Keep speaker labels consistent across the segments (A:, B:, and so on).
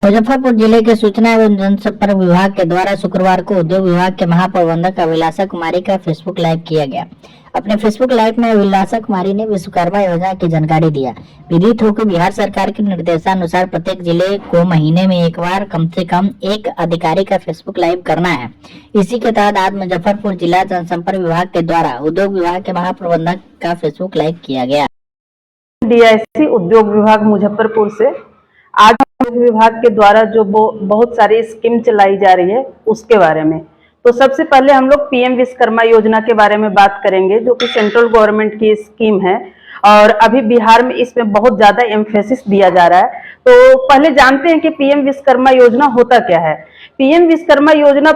A: मुजफ्फरपुर जिले के सूचना एवं जनसंपर्क विभाग के द्वारा शुक्रवार को उद्योग विभाग के महाप्रबंधक अभिलाषा कुमारी का फेसबुक लाइव किया गया। अपने फेसबुक लाइव में अभिलाषा कुमारी ने विश्वकर्मा योजना की जानकारी दिया। विदित हो कि बिहार सरकार के निर्देशानुसार प्रत्येक जिले को महीने में एक बार कम से कम एक अधिकारी का फेसबुक लाइव करना है। इसी के तहत आज मुजफ्फरपुर जिला जनसंपर्क विभाग के द्वारा उद्योग विभाग के महाप्रबंधक का फेसबुक लाइव किया गया।
B: DIC उद्योग विभाग मुजफ्फरपुर से आज विभाग के द्वारा जो बहुत सारी स्कीम चलाई जा रही है उसके बारे में, तो सबसे पहले हम लोग PM विश्वकर्मा योजना के बारे में बात करेंगे, जो कि सेंट्रल गवर्नमेंट की स्कीम है और अभी बिहार में इसमें बहुत ज्यादा एम्फेसिस दिया जा रहा है। तो पहले जानते हैं कि PM विश्वकर्मा योजना होता क्या है। PM विश्वकर्मा योजना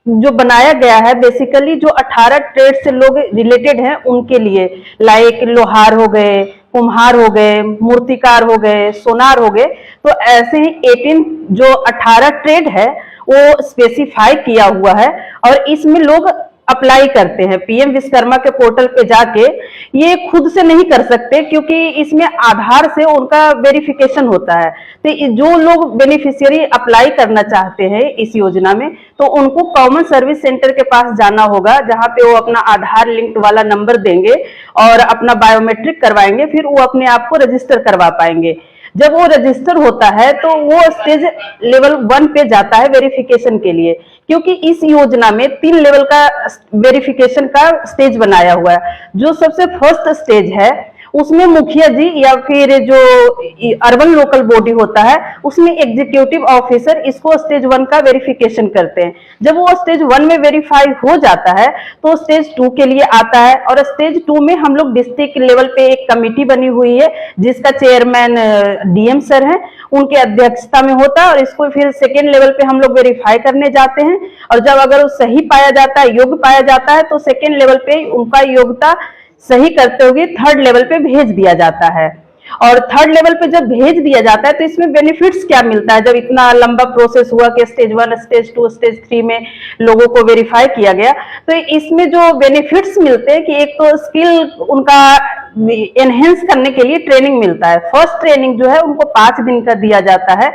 B: जो बनाया गया है बेसिकली जो 18 ट्रेड से लोग रिलेटेड हैं उनके लिए, लाइक लोहार हो गए, कुम्हार हो गए, मूर्तिकार हो गए, सोनार हो गए, तो ऐसे ही 18 ट्रेड है वो स्पेसिफाई किया हुआ है और इसमें लोग अप्लाई करते हैं। PM विश्वकर्मा के पोर्टल पे जाके ये खुद से नहीं कर सकते क्योंकि इसमें आधार से उनका वेरिफिकेशन होता है। तो जो लोग बेनिफिशियरी अप्लाई करना चाहते हैं इस योजना में, तो उनको कॉमन सर्विस सेंटर के पास जाना होगा, जहां पे वो अपना आधार लिंक्ड वाला नंबर देंगे और अपना बायोमेट्रिक करवाएंगे, फिर वो अपने आप को रजिस्टर करवा पाएंगे। जब वो रजिस्टर होता है तो वो स्टेज लेवल 1 पे जाता है वेरिफिकेशन के लिए, क्योंकि इस योजना में 3 लेवल का वेरिफिकेशन का स्टेज बनाया हुआ है। जो सबसे फर्स्ट स्टेज है उसमें मुखिया जी या फिर जो अर्बन लोकल बॉडी होता है उसमें एग्जीक्यूटिव ऑफिसर इसको स्टेज 1 का वेरिफिकेशन करते हैं। जब वो स्टेज 1 में वेरीफाई हो जाता है तो स्टेज 2 के लिए आता है और स्टेज 2 में हम लोग डिस्ट्रिक्ट लेवल पे एक कमेटी बनी हुई है जिसका चेयरमैन DM सर है, उनके अध्यक्षता में होता है और इसको फिर सेकेंड लेवल पे हम लोग वेरीफाई करने जाते हैं और जब अगर वो सही पाया जाता है, योग्य पाया जाता है, तो सेकेंड लेवल पे उनका योग्यता सही करते हुए थर्ड लेवल पे भेज दिया जाता है। और थर्ड लेवल पे जब भेज दिया जाता है तो इसमें बेनिफिट्स क्या मिलता है। जब इतना लंबा प्रोसेस हुआ कि स्टेज 1, स्टेज 2, स्टेज 3 में लोगों को वेरीफाई किया गया, तो इसमें जो बेनिफिट्स मिलते हैं कि एक तो स्किल उनका एनहेंस करने के लिए ट्रेनिंग मिलता है। फर्स्ट ट्रेनिंग जो है उनको 5 दिन का दिया जाता है,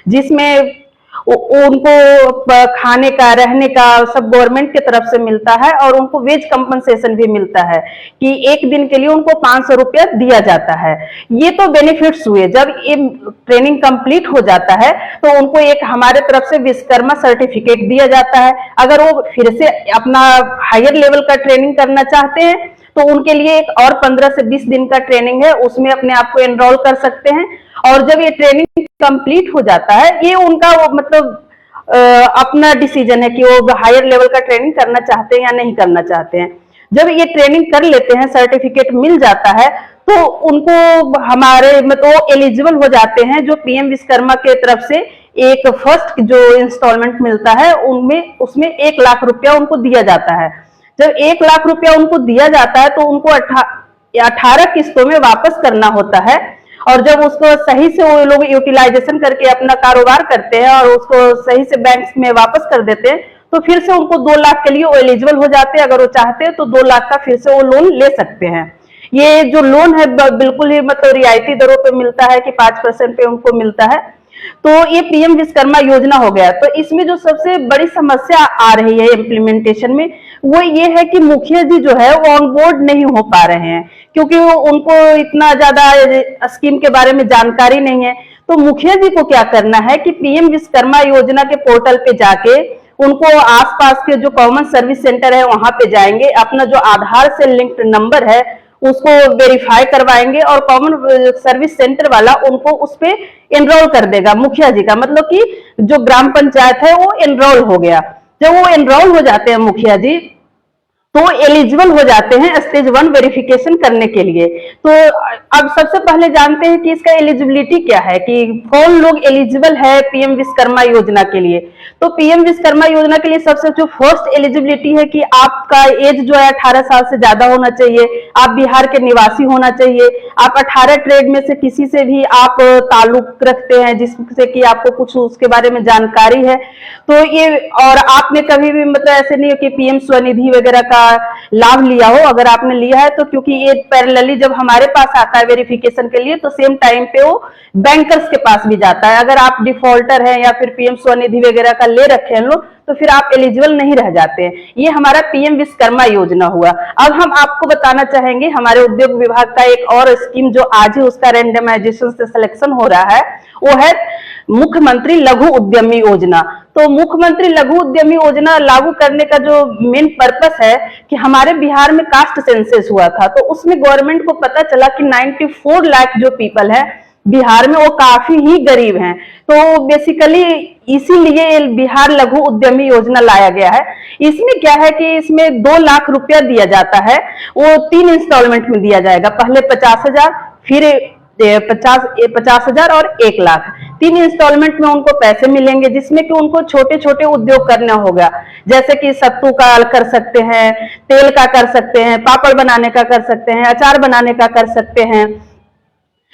B: जिसमें उनको खाने का, रहने का सब गवर्नमेंट की तरफ से मिलता है और उनको वेज कंपनसेशन भी मिलता है कि एक दिन के लिए उनको 500 रुपया दिया जाता है। ये तो बेनिफिट्स हुए। जब ये ट्रेनिंग कंप्लीट हो जाता है तो उनको एक हमारे तरफ से विश्वकर्मा सर्टिफिकेट दिया जाता है। अगर वो फिर से अपना हायर लेवल का ट्रेनिंग करना चाहते हैं तो उनके लिए एक और 15 से 20 दिन का ट्रेनिंग है, उसमें अपने आप को एनरोल कर सकते हैं। और जब ये ट्रेनिंग कंप्लीट हो जाता है, ये उनका मतलब अपना डिसीजन है कि वो हायर लेवल का ट्रेनिंग करना चाहते हैं या नहीं करना चाहते हैं। जब ये ट्रेनिंग कर लेते हैं, सर्टिफिकेट मिल जाता है, तो उनको हमारे मतलब एलिजिबल हो जाते हैं। जो PM विश्वकर्मा के तरफ से एक फर्स्ट जो इंस्टॉलमेंट मिलता है उनमें उसमें 1 लाख रुपया उनको दिया जाता है। जब 1 लाख रुपया उनको दिया जाता है तो उनको 18 किस्तों में वापस करना होता है और जब उसको सही से वो लोग यूटिलाइजेशन करके अपना कारोबार करते हैं और उसको सही से बैंक में वापस कर देते हैं तो फिर से उनको 2 लाख के लिए वो एलिजिबल हो जाते हैं। अगर वो चाहते हैं तो 2 लाख का फिर से वो लोन ले सकते हैं। ये जो लोन है बिल्कुल ही मतलब रियायती दरों पे मिलता है कि 5% पे उनको मिलता है। तो ये PM विश्वकर्मा योजना हो गया। तो इसमें जो सबसे बड़ी समस्या आ रही है इम्प्लीमेंटेशन में वो ये है कि मुखिया जी जो है वो ऑन बोर्ड नहीं हो पा रहे हैं, क्योंकि उनको इतना ज्यादा स्कीम के बारे में जानकारी नहीं है। तो मुखिया जी को क्या करना है कि PM विश्वकर्मा योजना के पोर्टल पे जाके उनको आसपास के जो कॉमन सर्विस सेंटर है वहां पे जाएंगे, अपना जो आधार से लिंक्ड नंबर है उसको वेरीफाई करवाएंगे और कॉमन सर्विस सेंटर वाला उनको उस पे एनरोल कर देगा मुखिया जी का, मतलब कि जो ग्राम पंचायत है वो एनरोल हो गया। जब वो एनरोल हो जाते हैं मुखिया जी तो एलिजिबल हो जाते हैं स्टेज 1 वेरिफिकेशन करने के लिए। तो अब सबसे पहले जानते हैं कि इसका एलिजिबिलिटी क्या है, कि कौन लोग एलिजिबल है PM विश्वकर्मा योजना के लिए। तो PM विश्वकर्मा योजना के लिए सबसे जो फर्स्ट एलिजिबिलिटी है कि आपका एज जो है 18 साल से ज्यादा होना चाहिए, आप बिहार के निवासी होना चाहिए, आप 18 ट्रेड में से किसी से भी आप ताल्लुक रखते हैं जिससे कि आपको कुछ उसके बारे में जानकारी है। तो ये और आपने कभी भी मतलब ऐसे नहीं हो कि PM स्वनिधि वगैरह का लाभ लिया हो। अगर आपने लिया है तो क्योंकि ये पैरेलली जब हमारे पास आता है वेरिफिकेशन के लिए तो सेम टाइम पे वो बैंकर्स के पास भी जाता है। अगर आप डिफॉल्टर हैं या फिर पीएम स्वनिधि वगैरह का ले रखे हैं लोग तो फिर आप एलिजिबल नहीं रह जाते हैं। ये हमारा पीएम विश्वकर्मा योजना हुआ। अब हम आपको बताना चाहेंगे हमारे उद्योग विभाग का एक और स्कीम जो आज ही उसका रैंडमाइजेशन से सिलेक्शन हो रहा है, वो है मुख्यमंत्री लघु उद्यमी योजना। तो मुख्यमंत्री लघु उद्यमी योजना लागू करने का जो मेन पर्पस है कि हमारे बिहार में कास्ट सेंसस हुआ था, तो उसमें गवर्नमेंट को पता चला कि 94 लाख जो पीपल है बिहार में वो काफी ही गरीब हैं। तो बेसिकली इसीलिए बिहार लघु उद्यमी योजना लाया गया है। इसमें क्या है कि इसमें 2 लाख रुपया दिया जाता है, वो 3 इंस्टॉलमेंट में दिया जाएगा। पहले 50,000, फिर 50,000 और 1 लाख, 3 इंस्टॉलमेंट में उनको पैसे मिलेंगे, जिसमें कि उनको छोटे छोटे उद्योग करना होगा। जैसे कि सत्तू का कर सकते हैं, तेल का कर सकते हैं, पापड़ बनाने का कर सकते हैं, अचार बनाने का कर सकते हैं।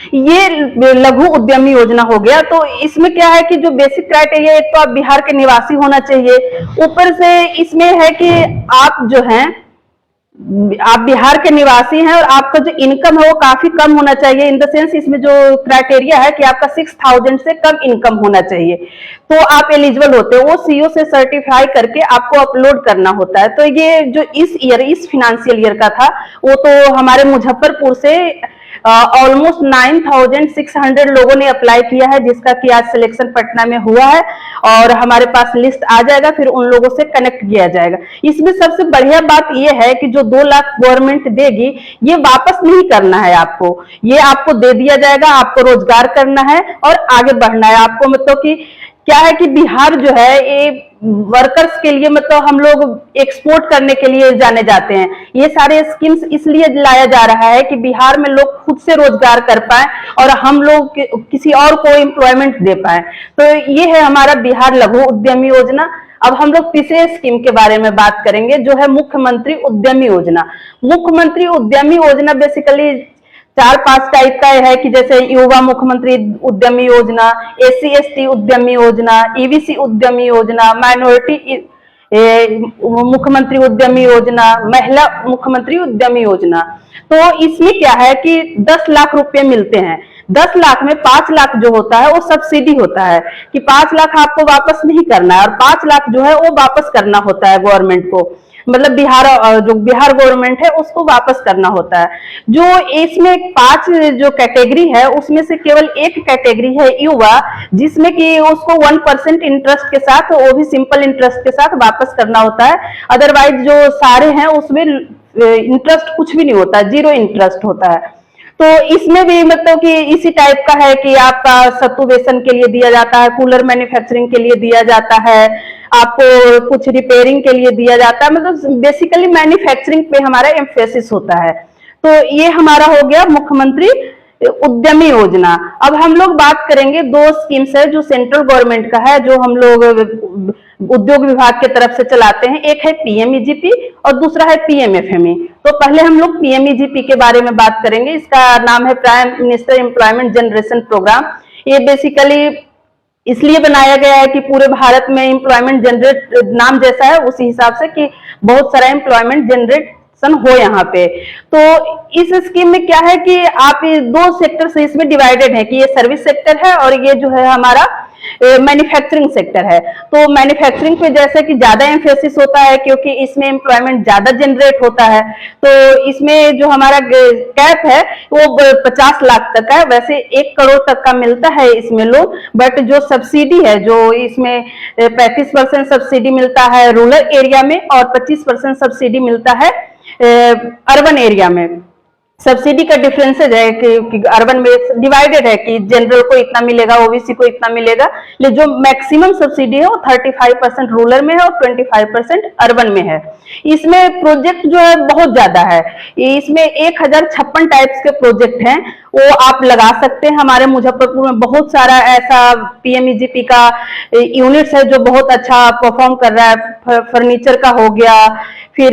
B: ये लघु उद्यमी योजना हो गया। तो इसमें क्या है कि जो बेसिक क्राइटेरिया, एक तो आप बिहार के निवासी होना चाहिए, ऊपर से इसमें है कि आप जो हैं आप बिहार के निवासी हैं और आपका जो इनकम है वो काफी कम होना चाहिए। इन द सेंस इसमें जो क्राइटेरिया है कि आपका 6,000 से कम इनकम होना चाहिए तो आप एलिजिबल होते हो। वो सीओ से सर्टिफाई करके आपको अपलोड करना होता है। तो ये जो इस फाइनेंशियल ईयर का था वो तो हमारे मुजफ्फरपुर से ऑलमोस्ट 9,600 लोगों ने अप्लाई किया है, जिसका कि आज सिलेक्शन पटना में हुआ है और हमारे पास लिस्ट आ जाएगा, फिर उन लोगों से कनेक्ट किया जाएगा। इसमें सबसे बढ़िया बात यह है कि जो 2 लाख गवर्नमेंट देगी ये वापस नहीं करना है आपको, ये आपको दे दिया जाएगा। आपको रोजगार करना है और आगे बढ़ना है। आपको मतलब कि क्या है कि बिहार जो है ये वर्कर्स के लिए मतलब हम लोग एक्सपोर्ट करने के लिए जाने जाते हैं। ये सारे स्कीम्स इसलिए लाया जा रहा है कि बिहार में लोग खुद से रोजगार कर पाए और हम लोग किसी और को एम्प्लॉयमेंट दे पाए। तो ये है हमारा बिहार लघु उद्यमी योजना। अब हम लोग तीसरे स्कीम के बारे में बात करेंगे जो है मुख्यमंत्री उद्यमी योजना। मुख्यमंत्री उद्यमी योजना बेसिकली 4-5 टाइप का है कि जैसे युवा मुख्यमंत्री उद्यमी योजना, SC/ST उद्यमी योजना, EBC उद्यमी योजना, माइनॉरिटी मुख्यमंत्री उद्यमी योजना, महिला मुख्यमंत्री उद्यमी योजना। तो इसमें क्या है कि 10 लाख रुपए मिलते हैं। 10 लाख में 5 लाख जो होता है वो सब्सिडी होता है कि 5 लाख आपको वापस नहीं करना है और 5 लाख जो है वो वापस करना होता है गवर्नमेंट को, मतलब जो बिहार गवर्नमेंट है उसको वापस करना होता है। जो इसमें 5 जो कैटेगरी है उसमें से केवल एक कैटेगरी है युवा, जिसमें कि उसको 1% इंटरेस्ट के साथ, वो भी सिंपल इंटरेस्ट के साथ वापस करना होता है। अदरवाइज जो सारे हैं उसमें इंटरेस्ट कुछ भी नहीं होता, 0 इंटरेस्ट होता है। तो इसमें भी मतलब कि इसी टाइप का है कि आपका सत्तू बेसन के लिए दिया जाता है, कूलर मैन्युफैक्चरिंग के लिए दिया जाता है, आपको कुछ रिपेयरिंग के लिए दिया जाता है। मतलब बेसिकली मैन्युफैक्चरिंग पे हमारा एम्फेसिस होता है। तो ये हमारा हो गया मुख्यमंत्री उद्यमी योजना। अब हम लोग बात करेंगे 2 स्कीम्स है जो सेंट्रल गवर्नमेंट का है, जो हम लोग उद्योग विभाग के तरफ से चलाते हैं। एक है PMEGP और दूसरा है PMFME। तो पहले हम लोग PMEGP के बारे में बात करेंगे। इसका नाम है prime minister employment generation program. ये बेसिकली इसलिए बनाया गया है कि पूरे भारत में एम्प्लॉयमेंट जनरेट, नाम जैसा है उसी हिसाब से, कि बहुत सारा एम्प्लॉयमेंट जनरेशन हो यहाँ पे। तो इस स्कीम में क्या है कि आप 2 सेक्टर से इसमें डिवाइडेड है कि ये सर्विस सेक्टर है और ये जो है हमारा मैन्युफैक्चरिंग सेक्टर है। तो मैन्युफैक्चरिंग पे जैसे कि ज्यादा एम्फेसिस होता है क्योंकि इसमें एम्प्लॉयमेंट ज्यादा जनरेट होता है। तो इसमें जो हमारा कैप है वो 50 लाख तक है। वैसे 1 करोड़ तक का मिलता है इसमें लोन, बट जो सब्सिडी है जो इसमें 35% सब्सिडी मिलता है रूरल एरिया में और 25% सब्सिडी मिलता है अर्बन एरिया में। सब्सिडी का डिफरेंसेज है कि अर्बन में डिवाइडेड है कि जनरल को इतना मिलेगा, ओबीसी को इतना मिलेगा, लेकिन जो मैक्सिमम सब्सिडी है वो 35% रूरल में है और 25% अर्बन में है। इसमें प्रोजेक्ट जो है बहुत ज्यादा है। इसमें 1056 टाइप्स के प्रोजेक्ट हैं, वो आप लगा सकते हैं। हमारे मुजफ्फरपुर में बहुत सारा ऐसा PMEGP का यूनिट्स है जो बहुत अच्छा परफॉर्म कर रहा है। फर्नीचर का हो गया, फिर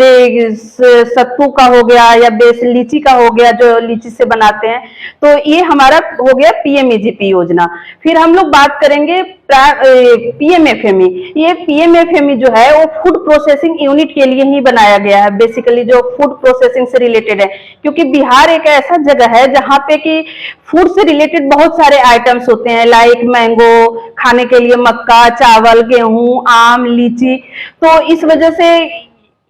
B: सत्तू का हो गया या लीची का हो गया जो लीची से बनाते हैं, तो ये हमारा हो गया पीएमईजीपी योजना। फिर हम लोग बात करेंगे पीएमएफएमई। ये पीएमएफएमई जो है वो फूड प्रोसेसिंग यूनिट के लिए ही बनाया गया है, बेसिकली जो फूड प्रोसेसिंग से रिलेटेड है, क्योंकि बिहार एक ऐसा जगह है जहाँ पे कि फूड से रिलेटेड बहुत सारे आइटम्स होते हैं, लाइक मैंगो, खाने के लिए मक्का, चावल, गेहूं, आम, लीची। तो इस वजह से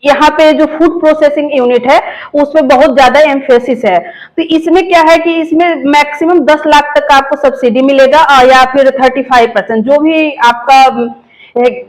B: यहाँ पे जो फूड प्रोसेसिंग यूनिट है उसमें बहुत ज्यादा एम्फेसिस है। तो इसमें क्या है कि इसमें मैक्सिमम 10 लाख तक आपको सब्सिडी मिलेगा, या फिर 35%, जो भी आपका,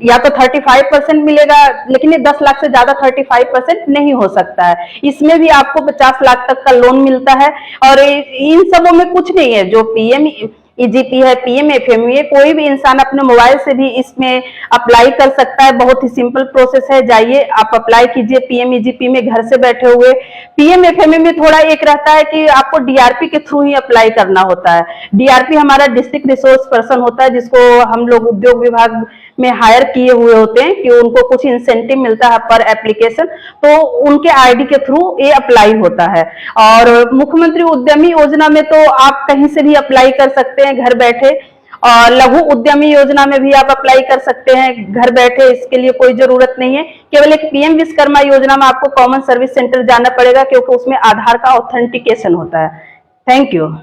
B: या तो 35% मिलेगा, लेकिन ये 10 लाख से ज्यादा 35% नहीं हो सकता है। इसमें भी आपको 50 लाख तक का लोन मिलता है। और इन सबों में कुछ नहीं है, जो पीएमईजीपी है, पीएमएफएमई है, कोई भी इंसान अपने मोबाइल से भी इसमें अप्लाई कर सकता है। बहुत ही सिंपल प्रोसेस है, जाइए आप अप्लाई कीजिए पीएमईजीपी में घर से बैठे हुए। पीएमएफएमई में थोड़ा एक रहता है कि आपको डीआरपी के थ्रू ही अप्लाई करना होता है। डीआरपी हमारा डिस्ट्रिक्ट रिसोर्स पर्सन होता है, जिसको हम लोग उद्योग विभाग में हायर किए हुए होते हैं कि उनको कुछ इंसेंटिव मिलता है पर एप्लीकेशन, तो उनके आईडी के थ्रू ये अप्लाई होता है। और मुख्यमंत्री उद्यमी योजना में तो आप कहीं से भी अप्लाई कर सकते हैं घर बैठे, और लघु उद्यमी योजना में भी आप अप्लाई कर सकते हैं घर बैठे, इसके लिए कोई जरूरत नहीं है। केवल एक पीएम विश्वकर्मा योजना में आपको कॉमन सर्विस सेंटर जाना पड़ेगा, क्योंकि उसमें आधार का ऑथेंटिकेशन होता है। Thank you.